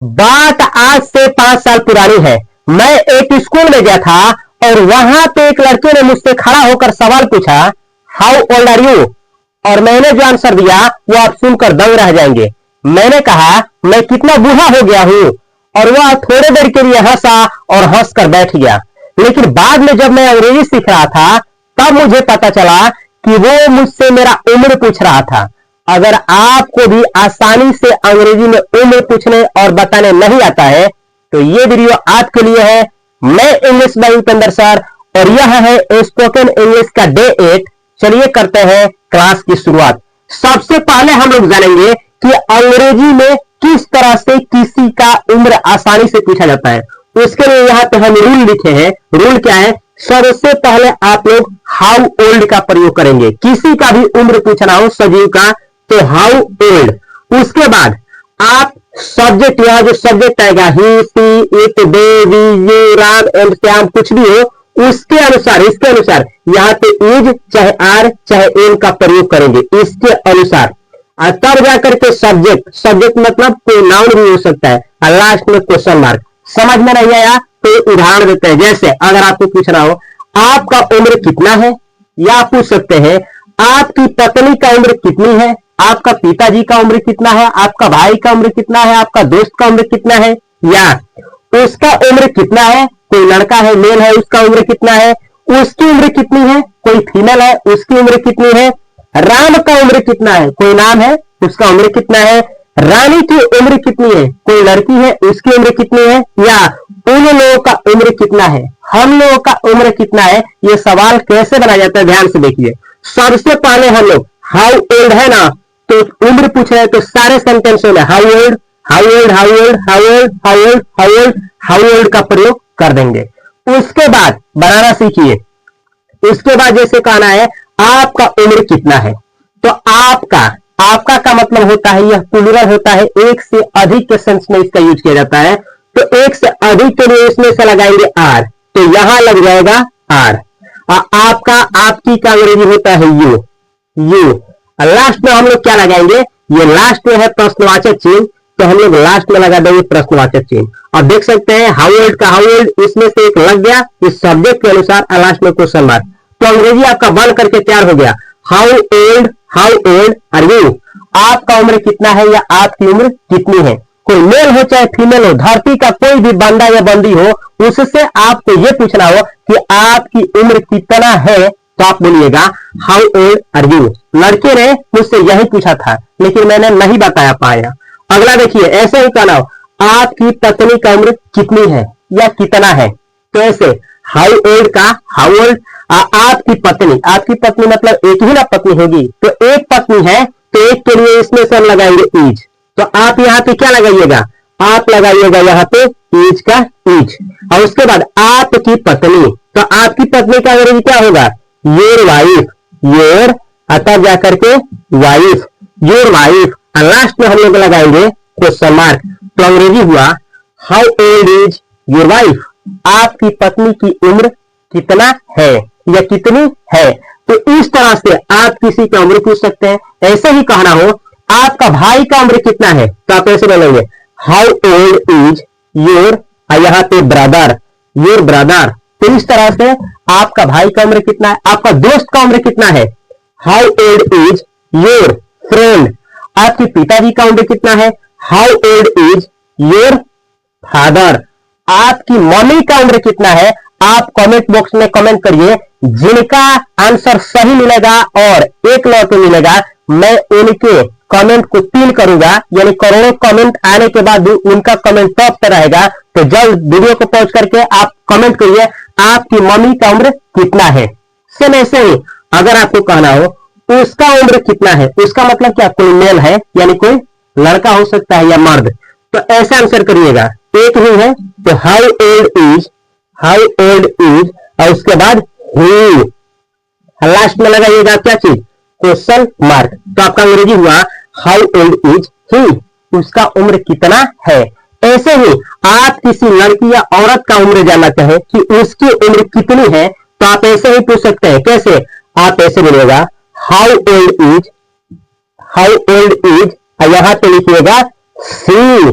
बात आज से 5 साल पुरानी है। मैं एक स्कूल में गया था और वहां पे एक लड़के ने मुझसे खड़ा होकर सवाल पूछा, हाउ ओल्ड आर यू? और मैंने जो आंसर दिया वो आप सुनकर दंग रह जाएंगे। मैंने कहा, मैं कितना बूढ़ा हो गया हूं। और वह थोड़ी देर के लिए हंसा और हंसकर बैठ गया। लेकिन बाद में जब मैं अंग्रेजी सीख रहा था तब मुझे पता चला कि वो मुझसे मेरा उम्र पूछ रहा था। अगर आपको भी आसानी से अंग्रेजी में उम्र पूछने और बताने नहीं आता है तो ये वीडियो आपके लिए है। मैं इंग्लिश बाय उपेंद्र सर और यह है स्पोकन इंग्लिश का डे 8। चलिए करते हैं क्लास की शुरुआत। सबसे पहले हम लोग जानेंगे कि अंग्रेजी में किस तरह से किसी का उम्र आसानी से पूछा जाता है। उसके लिए यहाँ पे हम रूल लिखे हैं। रूल क्या है? सबसे पहले आप लोग हाउ ओल्ड का प्रयोग करेंगे। किसी का भी उम्र पूछना हो सजीव का तो हाउ ओल्ड। उसके बाद आप सब्जेक्ट, यहां जो सब्जेक्ट आएगा he, she, it, they, we, you, Ram and Shyam, कुछ भी हो उसके अनुसार, इसके अनुसार यहाँ पे इज चाहे आर चाहे एन का प्रयोग करेंगे इसके अनुसार। और तब जाकर के सब्जेक्ट, सब्जेक्ट मतलब कोई नाउन भी हो सकता है और लास्ट में क्वेश्चन मार्क। समझ में नहीं आया तो उदाहरण देते हैं। जैसे अगर आपको पूछना हो आपका उम्र कितना है, या पूछ सकते हैं आपकी पत्नी का उम्र कितनी है, आपका पिताजी का उम्र कितना है, आपका भाई का उम्र कितना है, आपका दोस्त का उम्र कितना है, या उसका उम्र कितना है, कोई लड़का है मेल है उसका उम्र कितना है, उसकी उम्र कितनी है, कोई फीमेल है उसकी उम्र कितनी है, राम का उम्र कितना है, कोई नाम है उसका उम्र कितना है, रानी की उम्र कितनी है, कोई लड़की है उसकी उम्र कितनी है, या उन लोगों का उम्र कितना है, हम लोगों का उम्र कितना है। ये सवाल कैसे बनाया जाता है ध्यान से देखिए। सबसे पहले हम लोग हाउ ओल्ड है ना, तो उम्र पूछ रहे हैं तो सारे सेंटेंसों में how old, how old, how old, how old, how old, how old, how old का प्रयोग कर देंगे। उसके बाद बनाना सीखिए। उसके बाद जैसे कहना है आपका उम्र कितना है, तो आपका, आपका का मतलब होता है यह प्लूरल होता है, एक से अधिक के सेंस में इसका यूज किया जाता है। तो एक से अधिक के लिए इसमें से लगाएंगे आर, तो यहां लग जाएगा आर। आपका, आपकी का अंग्रेजी होता है यू, यू। लास्ट में हम लोग क्या लगाएंगे, ये लास्ट में है प्रश्नवाचक चिन्ह, तो हम लोग लास्ट में लगा देंगे प्रश्नवाचक चिन्ह। अब देख सकते हैं हाउ ओल्ड का हाउ ओल्ड इसमें से एक लग गया इस सब्जेक्ट के अनुसार, लास्ट में क्वेश्चन मार्क। तो अंग्रेजी आपका बन करके तैयार हो गया। How old, how old are you? आपका उम्र कितना है या आपकी उम्र कितनी है। कोई मेल हो चाहे फीमेल हो, धरती का कोई भी बंदा या बंदी हो, उससे आपको यह पूछना हो कि आपकी उम्र कितना है, तो आप बोलिएगा हाउ ओल्ड आर यू। लड़के ने मुझसे यही पूछा था लेकिन मैंने नहीं बताया पाया। अगला देखिए, ऐसे ही कहना हो आपकी पत्नी का उम्र कितनी है या कितना है, तो ऐसे हाउ ओल्ड का हाउ ओल्ड। आपकी पत्नी, आपकी पत्नी मतलब एक ही ना पत्नी होगी, तो एक पत्नी है तो एक के लिए इसमें से हम लगाएंगे इज। तो आप यहाँ पे क्या लगाइएगा, आप लगाइएगा यहाँ पे इज का इज। और उसके बाद आपकी पत्नी, तो आपकी पत्नी का अंग्रेजी क्या होगा, योर वाइफ, योर, तब जाकर के वाइफ, योर वाइफ। और लास्ट में हम लोग लगाएंगे क्वेश्चन मार्क, तो अंग्रेजी हुआ how old is your wife? आपकी पत्नी की उम्र कितना है या कितनी है। तो इस तरह से आप किसी का उम्र पूछ सकते हैं। ऐसे ही कहना हो आपका भाई का उम्र कितना है, तो आप ऐसे बोलेंगे हाउ ओल्ड इज योर, यहाँ पे ब्रदर, योर ब्रदर। तो इस तरह से आपका भाई का उम्र कितना है, आपका दोस्त का उम्र कितना है, how old is your friend. आपके पिताजी का उम्र कितना है, how old is your father. आपकी मम्मी का उम्र कितना है, आप कमेंट बॉक्स में कमेंट करिए। जिनका आंसर सही मिलेगा और 1 लौटे मिलेगा, मैं उनके कमेंट को पिन करूंगा, यानी करोड़ों कमेंट आने के बाद भी उनका कमेंट टॉप पे रहेगा। तो जल्द वीडियो को पॉज करके आप कमेंट करिए आपकी मम्मी का उम्र कितना है। सेम ऐसे ही अगर आपको कहना हो उसका उम्र कितना है, उसका मतलब क्या, कोई मेल है यानी कोई लड़का हो सकता है या मर्द, तो ऐसा आंसर करिएगा। एक ही है तो how old is, how old is, और उसके बाद ही, लास्ट में लगाइएगा क्या चीज, क्वेश्चन मार्क। तो आपका अंग्रेजी हुआ हाउ ओल्ड इज ही, उसका उम्र कितना है। ऐसे ही आप किसी लड़की या औरत का उम्र जानना चाहे कि उसकी उम्र कितनी है, तो आप ऐसे ही पूछ सकते हैं। कैसे, आप ऐसे बोलिएगा how old is, how old is, यहां पे लिखिएगा सी,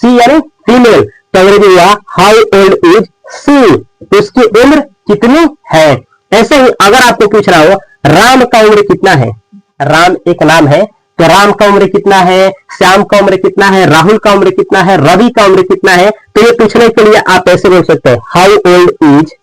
सी यानी फीमेल, तो अंग्रेजी हुआ हाउ ओल्ड इज सी, उसकी उम्र कितनी है। ऐसे ही अगर आपको पूछ रहा हो राम का उम्र कितना है, राम एक नाम है, तो राम का उम्र कितना है, श्याम का उम्र कितना है, राहुल का उम्र कितना है, रवि का उम्र कितना है, तो ये पूछने के लिए आप ऐसे बोल सकते हैं how old is,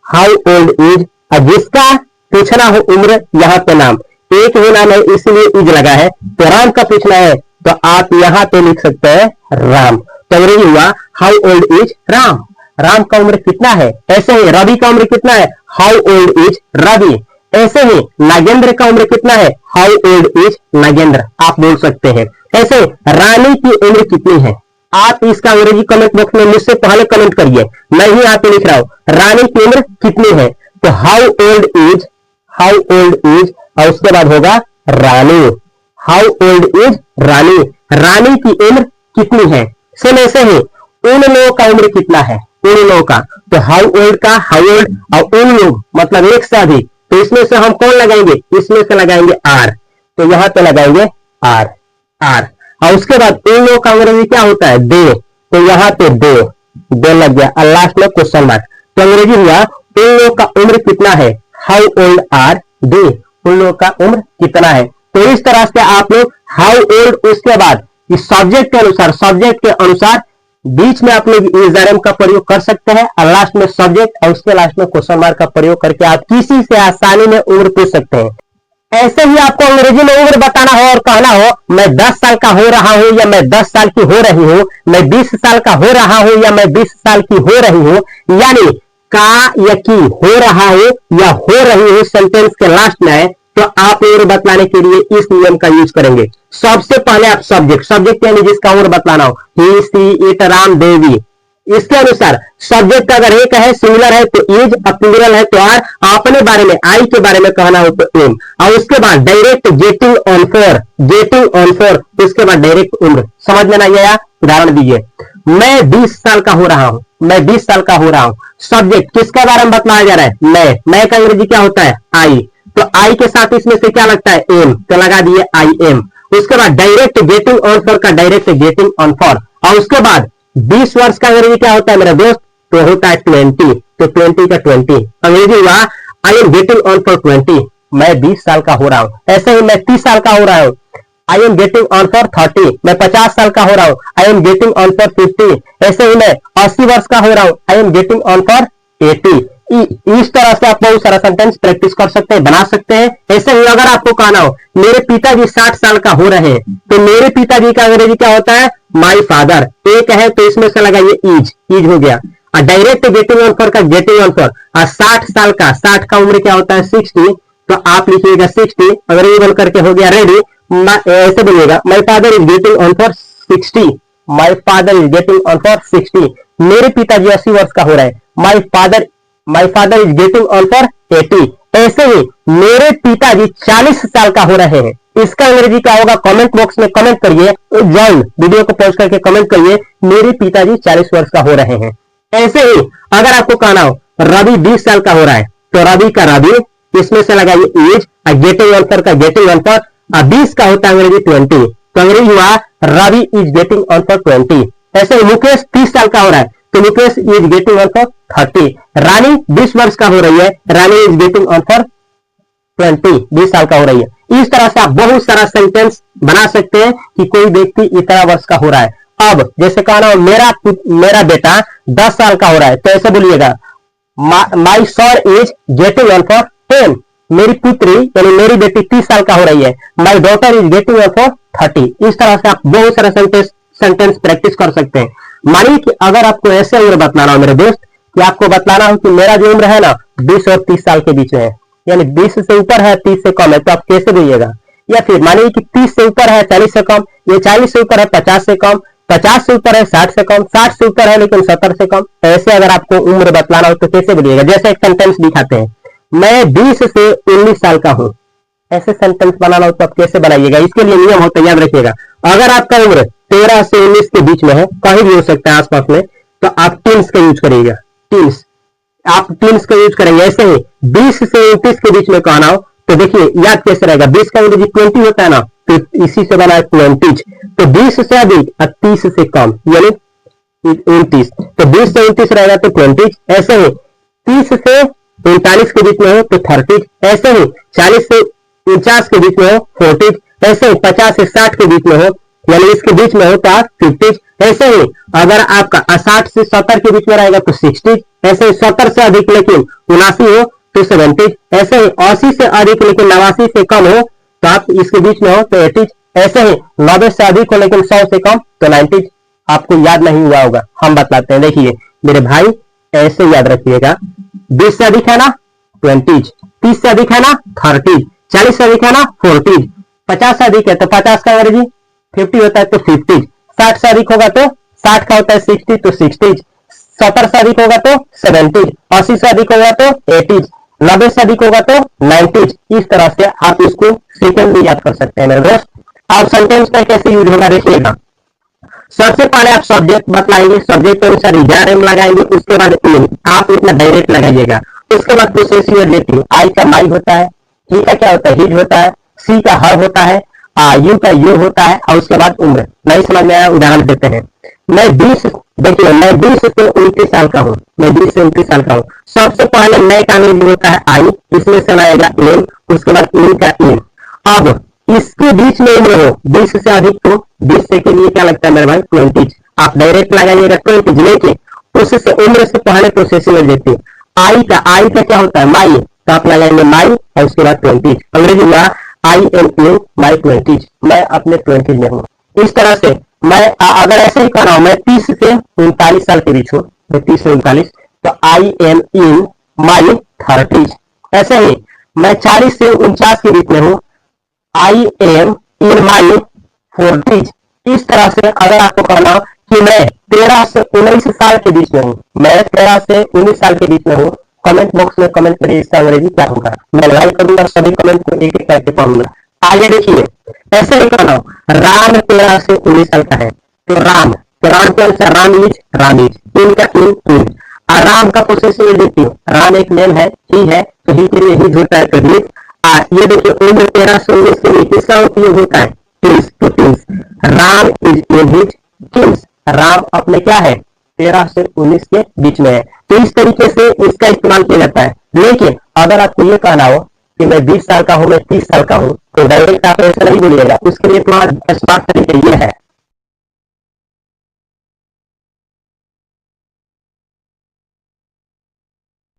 how old is. अब जिसका पूछना हो उम्र, यहाँ पे नाम एक ही नाम है इसलिए इज लगा है, तो राम का पूछना है तो आप यहाँ पे लिख सकते हैं राम, तो अंग्रेजी हुआ how old is Ram, Ram का उम्र कितना है। ऐसे ही रवि का उम्र कितना है, हाउ ओल्ड इज रवि। ऐसे ही नागेंद्र का उम्र कितना है, हाउ ओल्ड इज नागेंद्र, आप बोल सकते हैं। ऐसे रानी की उम्र कितनी है, आप इसका अंग्रेजी कमेंट बॉक्स में मुझसे पहले कमेंट करिए, मैं ही यहाँ पे लिख रहा हूं रानी की उम्र कितनी है, तो how old is, how old is, और उसके बाद होगा रानी, हाउ ओल्ड इज रानी, रानी की उम्र कितनी है। सेम ऐसे ही उन लोगों का उम्र कितना है, उन लोगों का, तो हाउ ओल्ड का हाउ ओल्ड, और उन लोग मतलब एक से अधिक, तो इसमें से हम कौन लगाएंगे, इसमें से लगाएंगे आर, तो यहां पे लगाएंगे आर, आर, और उसके बाद उन लोगों का अंग्रेजी क्या होता है दे, तो यहाँ पे दे लग गया और लास्ट में क्वेश्चन मार्क, तो अंग्रेजी हुआ उन लोगों का उम्र कितना है, हाउ ओल्ड आर दे, उन लोगों का उम्र कितना है। तो इस तरह से आप लोग हाउ ओल्ड, उसके बाद इस सब्जेक्ट के अनुसार, सब्जेक्ट के अनुसार बीच में आप लोग इज का प्रयोग कर सकते हैं और लास्ट में सब्जेक्ट और उसके लास्ट में क्वेश्चन मार्क का प्रयोग करके आप किसी से आसानी में उम्र पूछ सकते हैं। ऐसे ही आपको अंग्रेजी में उम्र बताना हो और कहना हो मैं 10 साल का हो रहा हूं या मैं 10 साल की हो रही हूं, मैं 20 साल का हो रहा हूं या मैं 20 साल की हो रही हूं, यानी का या की हो रहा हो या हो रही हो सेंटेंस के लास्ट में है, तो आप उम्र बतलाने के लिए इस नियम का यूज करेंगे। सबसे पहले आप सब्जेक्ट, सब्जेक्ट यानी जिसका उम्र बतलाना हो, ही सी इट राम देवी, इसके अनुसार सब्जेक्ट अगर एक है सिंगुलर है तो इज, प्लूरल है तो आर, अपने बारे में आई के बारे में कहना हो तो एम, और उसके बाद direct getting on for, getting on for, उसके बाद डायरेक्ट उम्र। समझ में नहीं आया, उदाहरण दीजिए, मैं 20 साल का हो रहा हूं, मैं 20 साल का हो रहा हूं, सब्जेक्ट किसके बारे में बतलाया जा रहा है, मैं का अंग्रेजी क्या होता है आई, तो आई के साथ इसमें से क्या लगता है एम, तो लगा दिए आई एम। उसके बाद डायरेक्ट गेटिंग ऑन फॉर का डायरेक्ट गेटिंग ऑन फॉर, और उसके बाद 20 वर्ष का अंग्रेजी क्या होता है मेरा दोस्त, तो होता है 20, तो 20 का 20 अंग्रेजी हुआ I am getting on for 20, मैं 20 साल का हो रहा हूं। ऐसे ही मैं 30 साल का हो रहा हूं, I am getting on for 30, मैं 50 साल का हो रहा हूं, I am getting on for 50, ऐसे ही मैं 80 वर्ष का हो रहा हूं, I am getting on for 80। इस तरह से आप बहुत सारा सेंटेंस प्रैक्टिस कर सकते हैं, बना सकते हैं। ऐसे ही अगर आपको कहना हो मेरे पिताजी 60 साल का हो रहे हैं, तो मेरे पिताजी का अंग्रेजी क्या होता है माई फादर, एक है तो इसमें से लगाइए इज, इज हो गया, और डायरेक्ट गेटिंग ऑन फॉर का गेटिंग ऑन फॉर, और 60 साल का, 60 का उम्र क्या होता है 60, तो आप लिखिएगा 60, अंग्रेजी बोल करके हो गया रेडी, ऐसे बोलिएगा my father is getting on for 60, my father is getting on for 60, मेरे पिताजी 80 वर्ष का हो रहे हैं, my father is getting on for 80। ऐसे ही मेरे पिताजी 40 साल का हो रहे हैं, इसका अंग्रेजी क्या होगा कमेंट बॉक्स में कमेंट करिए, जॉइन वीडियो को पॉज करके कमेंट करिए मेरे पिताजी 40 वर्ष का हो रहे हैं। ऐसे ही अगर आपको कहना हो रवि 20 साल का हो रहा है, तो रवि का रवि, इसमें से लगाइए इज, गेटिंग ऑन फॉर का गेटिंग ऑन फॉर, 20 का होता है अंग्रेजी 20, तो अंग्रेजी हुआ Ravi is getting on for 20। ऐसे ही मुकेश 30 साल का हो रहा है, तो Mukesh is getting on for 30। रानी 20 वर्ष का हो रही है, रानी इज गेटिंग ऑन फॉर 20, 20 साल का हो रही है। इस तरह से आप बहुत सारा सेंटेंस बना सकते हैं कि कोई व्यक्ति इतना वर्ष का हो रहा है। अब जैसे कहना मेरा बेटा 10 साल का हो रहा है, तो ऐसे बोलिएगा माई सन इज गेटिंग ऑन फॉर 10, मेरी पुत्री यानी मेरी बेटी 30 साल का हो रही है, my daughter is getting on for 30। इस तरह से आप बहुत सारा सेंटेंस प्रैक्टिस कर सकते हैं। मानिए कि अगर आपको ऐसे उम्र बतलाना हो मेरे दोस्त, कि आपको बतलाना हो कि मेरा जो उम्र है ना 20 और 30 साल के बीच में है, यानी 20 से ऊपर है 30 से कम है, तो आप कैसे बोलिएगा। या फिर मानिए कि 30 से ऊपर है 40 से कम, ये 40 से ऊपर है 50 से कम, 50 से ऊपर है 60 से कम, 60 से ऊपर है लेकिन 70 से कम। ऐसे अगर आपको उम्र बतलाना हो तो कैसे बोलिएगा। जैसे एक सेंटेंस दिखाते हैं, मैं 20 से 19 साल का हूं, ऐसे सेंटेंस बनाना हो तो आप कैसे बनाइएगा। इसके लिए नियम होता है, याद रखिएगा। अगर आपका उम्र 13 से 19 के बीच में है, कहीं भी हो सकता है आसपास में, तो आप टीन्स का यूज करिएगा, टीन्स, आप टीन्स का यूज करेंगे। ऐसे ही 20 से 29 के बीच में कहना हो तो देखिए याद कैसे रहेगा, 20 का अंग्रेजी 20 होता है ना, तो इसी से बना है 20, तो 20 से अधिक और 30 से कम यानी 29, तो 20 से 29 रहेगा तो 20। ऐसे ही 30 से 39 के बीच में हो तो 30। ऐसे ही 40 से 49 के बीच में हो 40। ऐसे ही 50 से 60 के बीच में हो, यानी इसके बीच में हो तो आप 50। ऐसे ही अगर आपका 60 से 70 के बीच में रहेगा तो 60। ऐसे ही 70 से अधिक लेकिन 79 हो तो 70। ऐसे ही 80 से अधिक लेकिन 89 से कम हो तो आप इसके बीच में हो तो 80। ऐसे ही 90 से अधिक हो लेकिन 100 से कम तो 90। आपको याद नहीं हुआ होगा, हम बताते हैं। देखिए मेरे भाई, ऐसे याद रखिएगा। 20 से अधिक है ना 20, 30 से अधिक है ना 30, 40 से अधिक है ना 40, 50 से अधिक है तो 50 का अंग्रेजी 50 होता है तो 50, 60 से अधिक होगा तो 60 का होता है 60 तो 60, 70 से अधिक होगा तो 70, 80 से अधिक होगा तो 80, 90 से अधिक होगा तो 90। इस तरह से आप इसको सेकंड भी याद कर सकते हैं मेरे दोस्त। आप सेंटेंस का कैसे यूज होगा देखिएगा। सबसे पहले आप सब्जेक्ट बतलाएंगे, सब्जेक्ट के अनुसार इजारेम लगाएंगे, उसके बाद आप इतना डायरेक्ट लगाइएगा। उसके बाद पोसेसिव एडजेक्टिव, आई का माई होता है, ही का क्या होता है हिज होता है, सी का हर होता है, यू का यू होता है, और उसके बाद उम्र। नहीं समझ में आया, उदाहरण देते हैं। मैं 20, देखिए मैं 20 से 29 साल का हूँ, मैं 20 से 29 साल का हूँ। सबसे पहले नए का अंग्रेजी होता है आई, इसमें से आएगा एम, उसके बाद इन का इन। अब इसके बीच में उम्र हो 20 से अधिक, तो 20 से के लिए क्या लगता है मेरे भाई 20। आप डायरेक्ट लगाइएगा 20 लेके, उससे उम्र से पहले प्रोसेसिंग एडजेक्टिव। आई का क्या होता है माई, तो आप लगाएंगे माई और उसके बाद 20। अंग्रेजी में आई एम इन माई 20, मैं अपने 20 में हूँ। इस तरह से मैं अगर ऐसे ही कर रहा हूँ, मैं 30 से 39 साल के बीच हूँ, 30 से 39, तो आई एम इन माई 30। ऐसे ही मैं 40 से 49 के बीच में हूँ, आई एम इन माई 40। इस तरह से अगर आपको कहना हो कि मैं 13 से 19 साल के बीच में हूँ, मैं 13 से 19 साल के बीच में हूँ, कमेंट बॉक्स में कमेंट करिए इसका अंग्रेजी क्या होगा। मैं लाइक करूंगा, सभी कमेंट को एक एक करके पढ़ूंगा। आगे देखिए, ऐसे ही कहना हो राम 13 से 19 साल का है, तो राम के अनुसार राम इज इन का इन। राम का पोसेसिव एडजेक्टिव, राम एक नेम है, ही है तो ही के लिए ही होता है तो ही। ये देखिए उम्र 13 से 19 के लिए किसका उपयोग होता है टीन्स, तो teens. Ram is in his teens, Ram अपने क्या है 13 से 19 के बीच में है। तो इस तरीके से इसका इस्तेमाल किया जाता है। लेकिन अगर आपको ये कहना हो कि मैं 20 साल का हूँ, मैं 30 साल का हूँ, तो डायरेक्ट आप ऐसा नहीं बोलिएगा। उसके लिए थोड़ा स्मार्ट तरीके ये है